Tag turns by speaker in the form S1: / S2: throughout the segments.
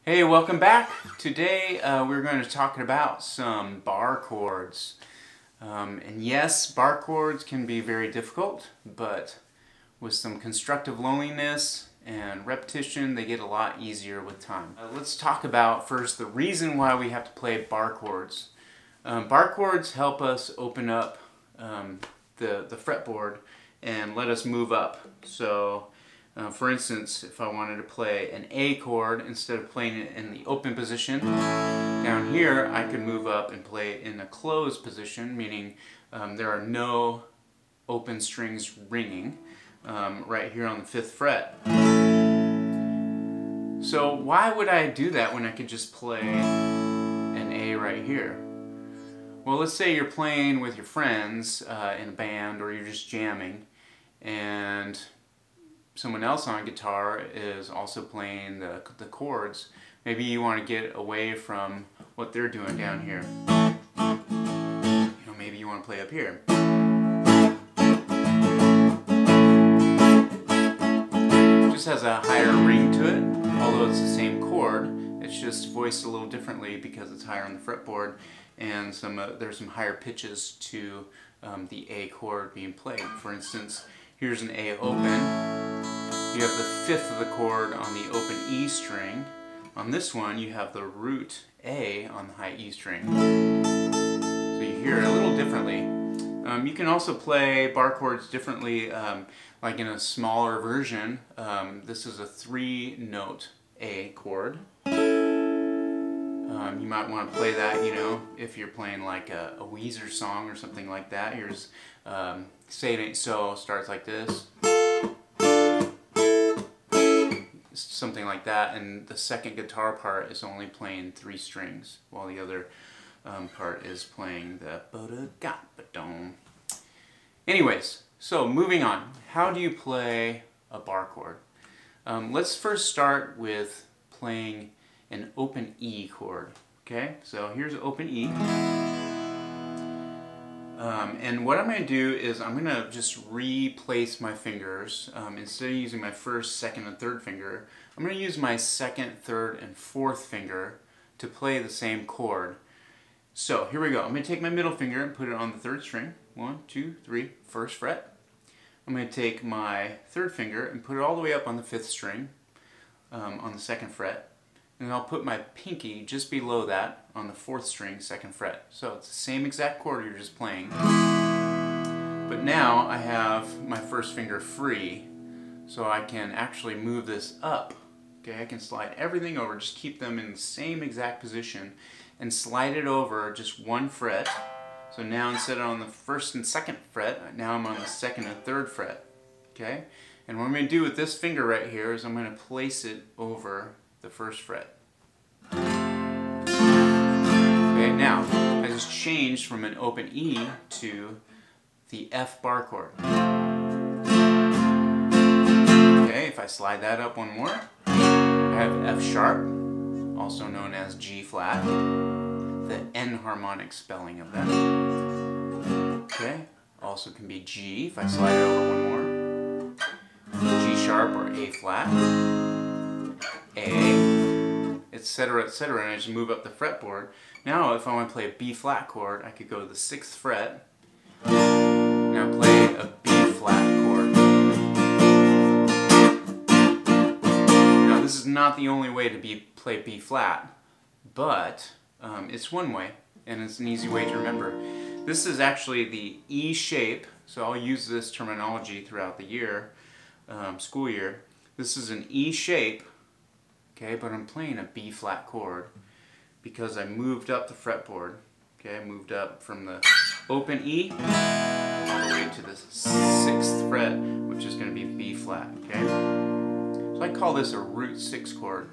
S1: Hey, welcome back. Today we're going to talk about some bar chords. And yes, bar chords can be very difficult, but with some constructive loneliness and repetition, they get a lot easier with time. Let's talk about first the reason why we have to play bar chords. Bar chords help us open up the fretboard and let us move up. So for instance, if I wanted to play an A chord, instead of playing it in the open position, down here I could move up and play it in a closed position, meaning there are no open strings ringing right here on the 5th fret. So why would I do that when I could just play an A right here? Well, let's say you're playing with your friends in a band, or you're just jamming, and someone else on guitar is also playing the chords. Maybe you want to get away from what they're doing down here. Maybe you want to play up here. It just has a higher ring to it, although it's the same chord. It's just voiced a little differently because it's higher on the fretboard, and there's some higher pitches to the A chord being played. For instance, here's an A open. You have the 5th of the chord on the open E string. On this one, you have the root A on the high E string. So you hear it a little differently. You can also play bar chords differently, like in a smaller version. This is a 3-note A chord. You might want to play that, if you're playing like a Weezer song or something like that. Here's Say It Ain't So, starts like this. Something like that, and the second guitar part is only playing 3 strings, while the other part is playing the ba-da-ga-ba-dum. Anyways, so moving on. How do you play a bar chord? Let's first start with playing an open E chord. Okay, so here's open E. And what I'm going to do is I'm going to just replace my fingers. Instead of using my 1st, 2nd, and 3rd finger, I'm going to use my 2nd, 3rd, and 4th finger to play the same chord. So here we go. I'm going to take my middle finger and put it on the 3rd string. 1, 2, 3, 1st fret. I'm going to take my 3rd finger and put it all the way up on the 5th string on the 2nd fret. And I'll put my pinky just below that on the 4th string, 2nd fret. So it's the same exact chord you're just playing. But now I have my 1st finger free, so I can actually move this up. Okay, I can slide everything over, just keep them in the same exact position, and slide it over just 1 fret. So now instead of on the 1st and 2nd fret, now I'm on the 2nd and 3rd fret. Okay, and what I'm going to do with this finger right here is I'm going to place it over the 1st fret. Okay, now I just changed from an open E to the F bar chord. Okay, if I slide that up one more, I have F sharp, also known as G flat, the enharmonic spelling of that. Okay, also can be G if I slide it over one more, G sharp or A flat, A, etc., etc., and I just move up the fretboard. Now if I want to play a B flat chord, I could go to the 6th fret, now play a B flat chord. Now this is not the only way to play B flat, but it's one way, and it's an easy way to remember. This is actually the E shape, so I'll use this terminology throughout the year, school year. This is an E shape. Okay, but I'm playing a B flat chord because I moved up the fretboard. Okay, I moved up from the open E all the way to the 6th fret, which is going to be B flat. Okay, so I call this a root 6 chord,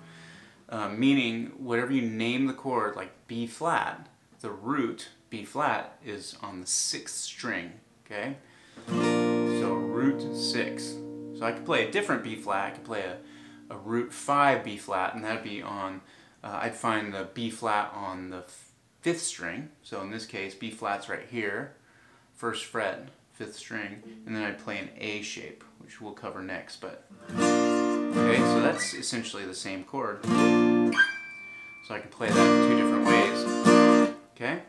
S1: meaning whatever you name the chord, like B flat, the root B flat is on the 6th string. Okay, so root 6. So I could play a different B flat. I could play a root 5 B flat, and that'd be on, I'd find the B flat on the 5th string. So in this case, B flat's right here, 1st fret, 5th string, and then I'd play an A shape, which we'll cover next. But okay, so that's essentially the same chord. So I can play that 2 different ways. Okay?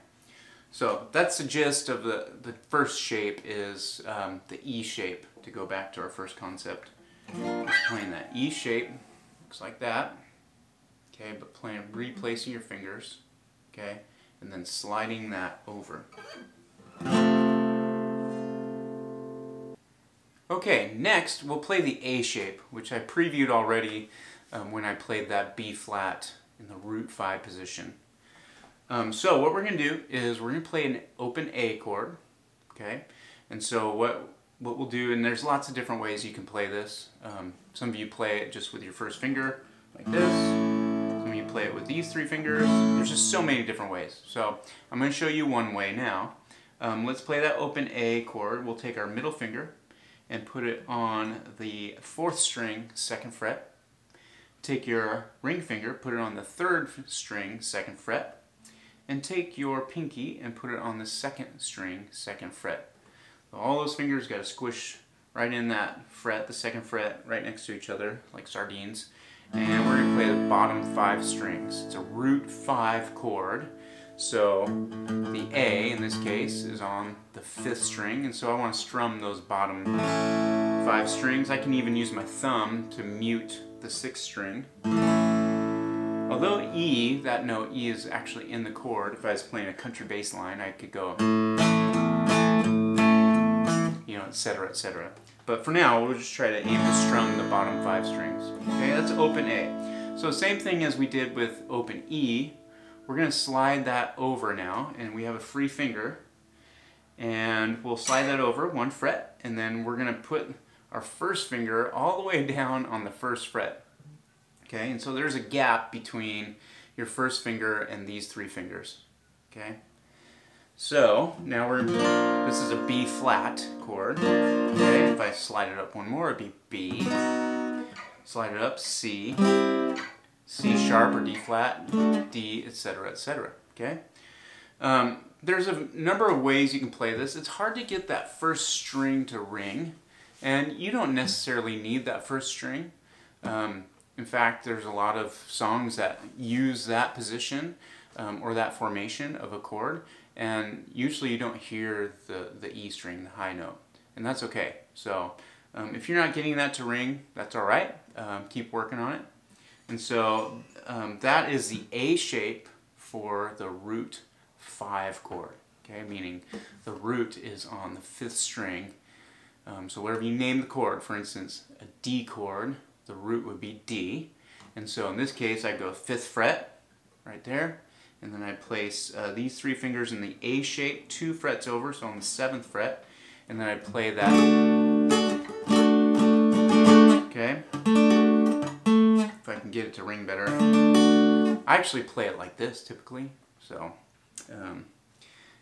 S1: So that's the gist of the first shape is the E shape, to go back to our first concept. Just playing that E shape, looks like that. Okay, but replacing your fingers, okay, and then sliding that over. Okay, next we'll play the A shape, which I previewed already when I played that B flat in the root 5 position. So what we're going to do is we're going to play an open A chord, okay, and so what we'll do, and there's lots of different ways you can play this. Some of you play it just with your first finger, like this. You play it with these 3 fingers. There's just so many different ways. So I'm going to show you one way now. Let's play that open A chord. We'll take our middle finger and put it on the 4th string, 2nd fret. Take your ring finger, put it on the 3rd string, 2nd fret. And take your pinky and put it on the 2nd string, 2nd fret. So all those fingers got to squish right in that fret, the 2nd fret, right next to each other, like sardines. And we're going to play the bottom 5 strings. It's a root 5 chord. So the A, in this case, is on the 5th string, and so I want to strum those bottom 5 strings. I can even use my thumb to mute the 6th string. Although E, that note E is actually in the chord. If I was playing a country bass line, I could go, you know, etc., etc. But for now, we'll just try to aim to strum the bottom 5 strings. Okay, that's open A. So same thing as we did with open E, we're going to slide that over now, and we have a free finger, and we'll slide that over 1 fret, and then we're going to put our first finger all the way down on the 1st fret. Okay, and so there's a gap between your first finger and these 3 fingers. Okay. So now this is a B flat chord. Okay, if I slide it up one more, it'd be B. Slide it up, C, C sharp or D flat, D, etc., etc. Okay. There's a number of ways you can play this. It's hard to get that first string to ring, and you don't necessarily need that first string. In fact, there's a lot of songs that use that position or that formation of a chord. And usually you don't hear the E string, the high note, and that's okay. So if you're not getting that to ring, that's all right. Keep working on it. And so that is the A shape for the root 5 chord. Okay, meaning the root is on the 5th string. So whatever you name the chord, for instance, a D chord, the root would be D. And so in this case, I go 5th fret right there. And then I place these 3 fingers in the A shape, 2 frets over, so on the 7th fret. And then I play that. Okay? If I can get it to ring better. I actually play it like this typically. So,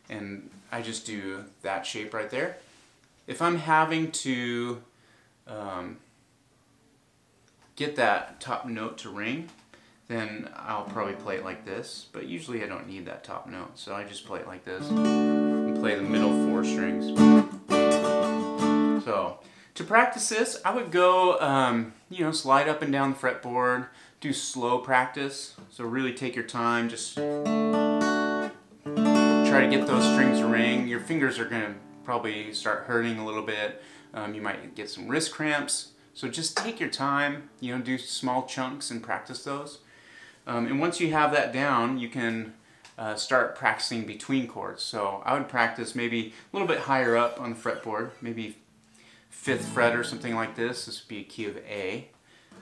S1: and I just do that shape right there. If I'm having to get that top note to ring, then I'll probably play it like this, but usually I don't need that top note, so I just play it like this and play the middle 4 strings. So to practice this, I would go, you know, slide up and down the fretboard, do slow practice, so really take your time, just try to get those strings to ring. Your fingers are going to probably start hurting a little bit, you might get some wrist cramps, so just take your time, you know, do small chunks and practice those. And once you have that down, you can start practicing between chords. So I would practice maybe a little bit higher up on the fretboard, maybe 5th fret or something like this. This would be a key of A.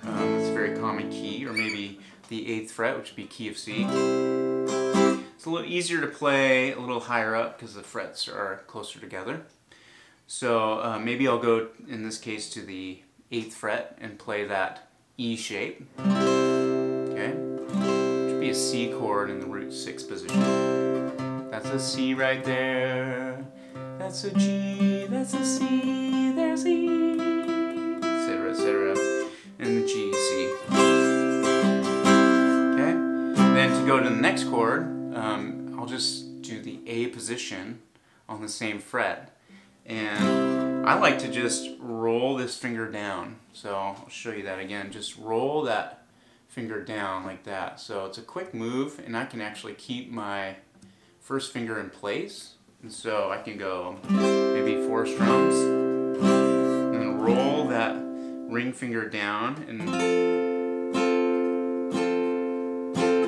S1: That's a very common key. Or maybe the 8th fret, which would be key of C. It's a little easier to play a little higher up because the frets are closer together. So maybe I'll go, in this case, to the 8th fret and play that E shape. Okay? Be a C chord in the root 6 position. That's a C right there. That's a G. That's a C. There's E, etc., etc. And the G, C. Okay. Then to go to the next chord, I'll just do the A position on the same fret, and I like to just roll this finger down. So I'll show you that again. Just roll that finger down like that. So it's a quick move, and I can actually keep my first finger in place. And so I can go maybe 4 strums, and then roll that ring finger down, and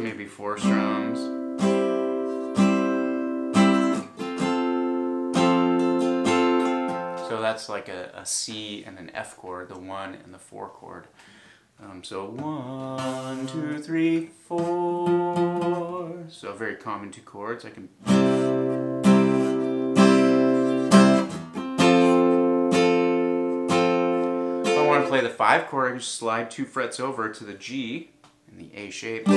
S1: maybe 4 strums. So that's like a C and an F chord, the 1 and the 4 chord. So 1, 2, 3, 4. So very common 2 chords. I can. If I want to play the 5 chord, I can just slide 2 frets over to the G in the A shape.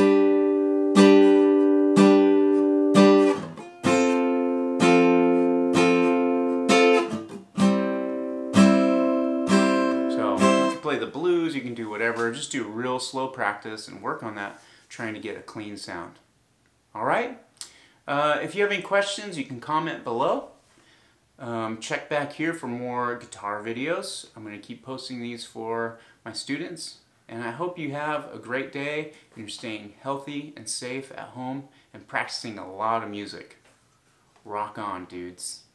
S1: Play the blues, you can do whatever, just do real slow practice and work on that, trying to get a clean sound. Alright? If you have any questions, you can comment below. Check back here for more guitar videos. I'm going to keep posting these for my students, and I hope you have a great day and you're staying healthy and safe at home and practicing a lot of music. Rock on, dudes.